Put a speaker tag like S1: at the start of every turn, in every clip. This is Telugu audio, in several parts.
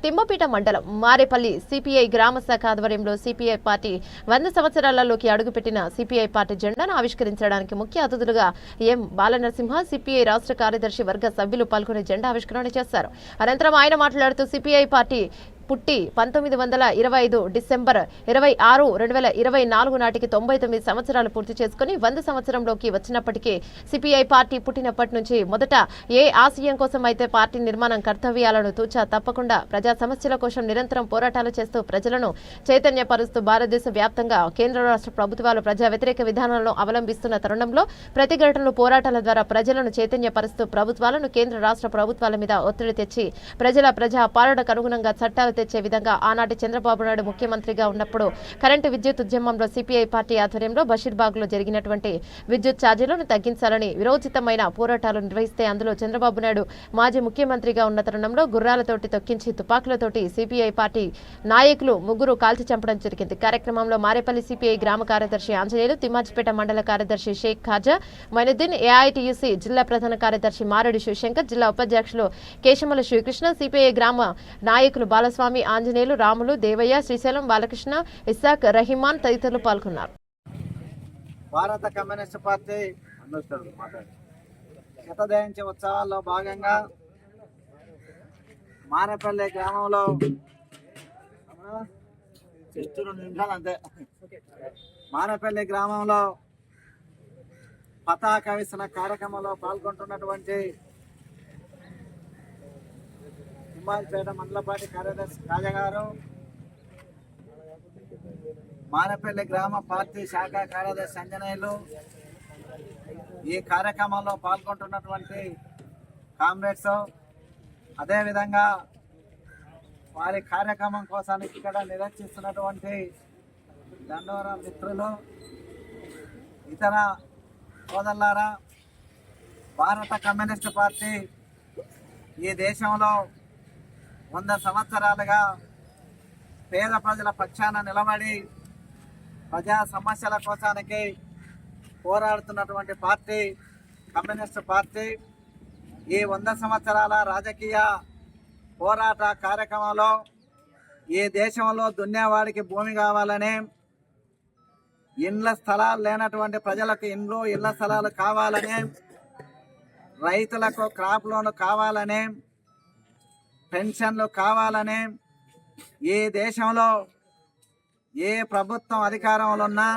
S1: తిమ్మపేట మండలం మారేపల్లి సిపిఐ గ్రామ శాఖ ఆధ్వర్యంలో సిపిఐ పార్టీ 100 సంవత్సరాలలోకి అడుగుపెట్టిన సిపిఐ పార్టీ జెండాను ఆవిష్కరించడానికి ముఖ్య అతిథులుగా ఎం బాలనరసింహ సిపిఐ రాష్ట్ర కార్యదర్శి వర్గ సభ్యులు పాల్గొని జెండా ఆవిష్కరణ చేశారు. అనంతరం ఆయన మాట్లాడుతూ సిపిఐ పార్టీ పుట్టి 1925 డిసెంబర్ 26, 2024 నాటికి 99 సంవత్సరాలు పూర్తి చేసుకుని 100 సంవత్సరంలోకి వచ్చినప్పటికీ సిపిఐ పార్టీ పుట్టినప్పటి నుంచి మొదట ఏ ఆశయం కోసం అయితే పార్టీ నిర్మాణం కర్తవ్యాలను తూచా తప్పకుండా ప్రజా సమస్యల కోసం నిరంతరం పోరాటాలు చేస్తూ ప్రజలను చైతన్యపరుస్తూ భారతదేశ వ్యాప్తంగా కేంద్ర రాష్ట్ర ప్రభుత్వాలు ప్రజా వ్యతిరేక విధానాలను అవలంబిస్తున్న తరుణంలో ప్రతిఘటనలు పోరాటాల ద్వారా ప్రజలను చైతన్యపరుస్తూ ప్రభుత్వాలను కేంద్ర రాష్ట్ర ప్రభుత్వాల మీద ఒత్తిడి తెచ్చి ప్రజా పాలనకు అనుగుణంగా చట్టాలు తెచ్చే విధంగా ఆనాటి చంద్రబాబు నాయుడు ముఖ్యమంత్రిగా ఉన్నప్పుడు కరెంటు విద్యుత్ ఉద్యమంలో సిపిఐ పార్టీ ఆధ్వర్యంలో బషీర్బాగ్ లో జరిగినటువంటి విద్యుత్ ఛార్జీలను తగ్గించాలని విరోచితమైన పోరాటాలు నిర్వహిస్తే అందులో చంద్రబాబు నాయుడు మాజీ ముఖ్యమంత్రిగా ఉన్న తరుణంలో గుర్రాలతోటి తొక్కించి తుపాకులతోటి సిపిఐ పార్టీ నాయకులు 3 కాల్చి చంపడం జరిగింది. కార్యక్రమంలో మారేపల్లి సిపిఐ గ్రామ కార్యదర్శి ఆంజనేయులు, తిమ్మాజిపేట మండల కార్యదర్శి షేక్ ఖాజా మైనుద్దీన్, ఏఐటియుసి జిల్లా ప్రధాన కార్యదర్శి మారెడ్డి శివశంకర్, జిల్లా ఉపాధ్యక్షులు కేశమల శ్రీకృష్ణ, సిపిఐ గ్రామ నాయకులు బాలస్వామి, ఆంజనేయులు, రాములు, దేవయ్య, శ్రీశైలం, బాలకృష్ణ, ఇస్సాక్, రహిమాన్ తదితరులు పాల్గొన్నారు.
S2: భారత కమ్యూనిస్ట్ పార్టీ శతజయంతి ఉత్సవాల్లో భాగంగా మారేపల్లి గ్రామంలో మారేపల్లి గ్రామంలో పతాక విసన కార్యక్రమంలో పాల్గొంటున్నటువంటి తిమ్మాజిపేట మండల పార్టీ కార్యదర్శి రాజా గారు, మారేపల్లి గ్రామ పార్టీ శాఖ కార్యదర్శి ఆంజనేయులు, ఈ కార్యక్రమంలో పాల్గొంటున్నటువంటి కామ్రేడ్స్, అదేవిధంగా వారి కార్యక్రమం కోసానికి ఇక్కడ నిరీక్షిస్తున్నటువంటి దండోర మిత్రులు, ఇతర సోదరులారా, భారత కమ్యూనిస్ట్ పార్టీ ఈ దేశంలో 100 సంవత్సరాలుగా పేద ప్రజల పక్షాన నిలబడి ప్రజా సమస్యల కోసానికి పోరాడుతున్నటువంటి పార్టీ కమ్యూనిస్ట్ పార్టీ. ఈ 100 సంవత్సరాల రాజకీయ పోరాట కార్యక్రమంలో ఈ దేశంలో దున్నేవాడికి భూమి కావాలని, ఇండ్ల స్థలాలు లేనటువంటి ప్రజలకు ఇళ్ల స్థలాలు కావాలని, రైతులకు క్రాప్ లోన్ కావాలని, పెన్షన్లు కావాలని, ఈ దేశంలో ఏ ప్రభుత్వం అధికారంలో ఉన్నా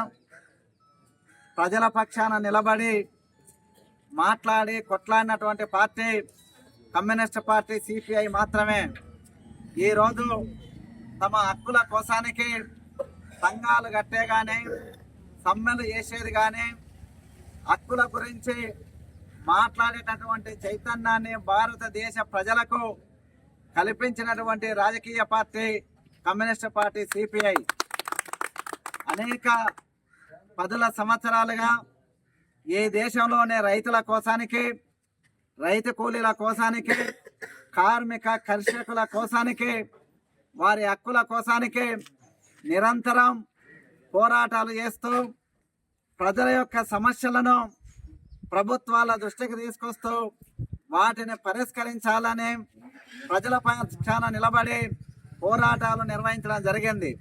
S2: ప్రజల పక్షాన నిలబడి మాట్లాడి కొట్లాడినటువంటి పార్టీ కమ్యూనిస్ట్ పార్టీ సిపిఐ మాత్రమే. ఈరోజు తమ హక్కుల కోసానికి సంఘాలు కట్టే కానీ, సమ్మెలు చేసేది కానీ, హక్కుల గురించి మాట్లాడేటటువంటి చైతన్యాన్ని భారతదేశ ప్రజలకు కల్పించినటువంటి రాజకీయ పార్టీ కమ్యూనిస్ట్ పార్టీ సిపిఐ. అనేక 10 సంవత్సరాలుగా ఈ దేశంలోనే రైతుల కోసానికి, రైతు కూలీల కోసానికి, కార్మిక కర్షకుల కోసానికి, వారి హక్కుల కోసానికి నిరంతరం పోరాటాలు చేస్తూ ప్రజల యొక్క సమస్యలను ప్రభుత్వాల దృష్టికి తీసుకొస్తూ వాటిని పరిష్కరించాలని ప్రజల పక్షాన నిలబడి పోరాటాలు నిర్వహించడం జరిగింది.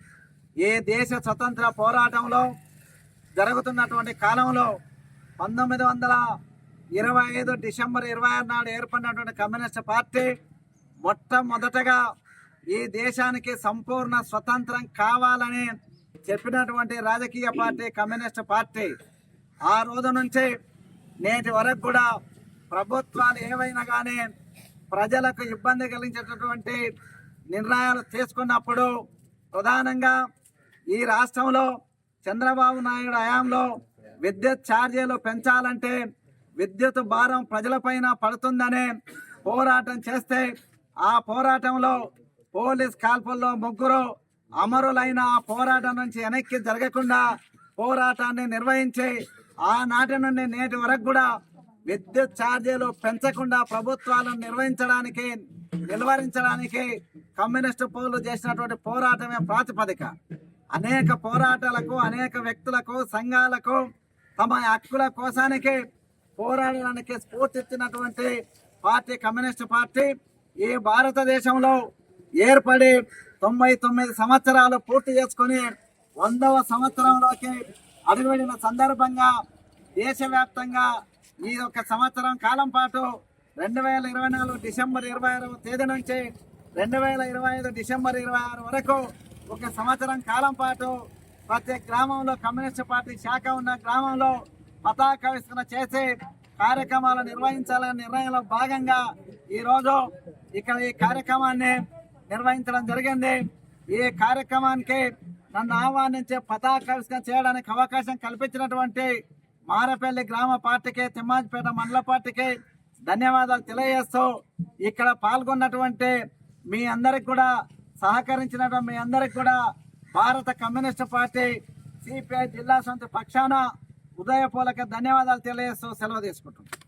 S2: ఈ దేశ స్వతంత్ర పోరాటంలో జరుగుతున్నటువంటి కాలంలో 1925 డిసెంబర్ 26 నాడు ఏర్పడినటువంటి కమ్యూనిస్ట్ పార్టీ మొట్టమొదటగా ఈ దేశానికి సంపూర్ణ స్వతంత్రం కావాలని చెప్పినటువంటి రాజకీయ పార్టీ కమ్యూనిస్ట్ పార్టీ. ఆ రోజు నుంచి నేటి వరకు కూడా ప్రభుత్వాలు ఏవైనా కానీ ప్రజలకు ఇబ్బంది కలిగించేటటువంటి నిర్ణయాలు తీసుకున్నప్పుడు ప్రధానంగా ఈ రాష్ట్రంలో చంద్రబాబు నాయుడు హయాంలో విద్యుత్ ఛార్జీలు పెంచాలంటే విద్యుత్ భారం ప్రజలపైన పడుతుందనే పోరాటం చేస్తే ఆ పోరాటంలో పోలీస్ కాల్పుల్లో 3 అమరులైన ఆ పోరాటం నుంచి వెనక్కి జరగకుండా పోరాటాన్ని నిర్వహించి ఆనాటి నుండి నేటి వరకు కూడా విద్యుత్ ఛార్జీలు పెంచకుండా ప్రభుత్వాలను నిలువరించడానికి కమ్యూనిస్టు పౌరులు చేసినటువంటి పోరాటమే ప్రాతిపదిక. అనేక పోరాటాలకు, అనేక వ్యక్తులకు, సంఘాలకు తమ హక్కుల కోసానికి పోరాడడానికి స్ఫూర్తిచ్చినటువంటి పార్టీ కమ్యూనిస్ట్ పార్టీ. ఈ భారతదేశంలో ఏర్పడి 99 సంవత్సరాలు పూర్తి చేసుకుని 100వ సంవత్సరంలోకి అడుగుపెట్టిన సందర్భంగా దేశవ్యాప్తంగా ఈ యొక్క సంవత్సరం కాలం పాటు 2024 డిసెంబర్ 26వ తేదీ నుంచి 2025 డిసెంబర్ 26 వరకు ఒక సంవత్సరం కాలం పాటు ప్రతి గ్రామంలో కమ్యూనిస్ట్ పార్టీ శాఖ ఉన్న గ్రామంలో పతాకావిష్కరణ చేసి కార్యక్రమాలు నిర్వహించాలనే నిర్ణయంలో భాగంగా ఈరోజు ఇక్కడ ఈ కార్యక్రమాన్ని నిర్వహించడం జరిగింది. ఈ కార్యక్రమానికి నన్ను ఆహ్వానించి పతాకావిష్కరణ చేయడానికి అవకాశం కల్పించినటువంటి మారపల్లి గ్రామ పార్టీకి, తిమ్మాజిపేట మండల పార్టీకి ధన్యవాదాలు తెలియజేస్తూ ఇక్కడ పాల్గొన్నటువంటి మీ అందరికి కూడా సహకరించినటువంటి మీ అందరికి కూడా భారత కమ్యూనిస్టు పార్టీ సిపిఐ జిల్లా సమితి పక్షాన ఉదయపూర్వక ధన్యవాదాలు తెలియజేస్తూ సెలవు తీసుకుంటున్నాం.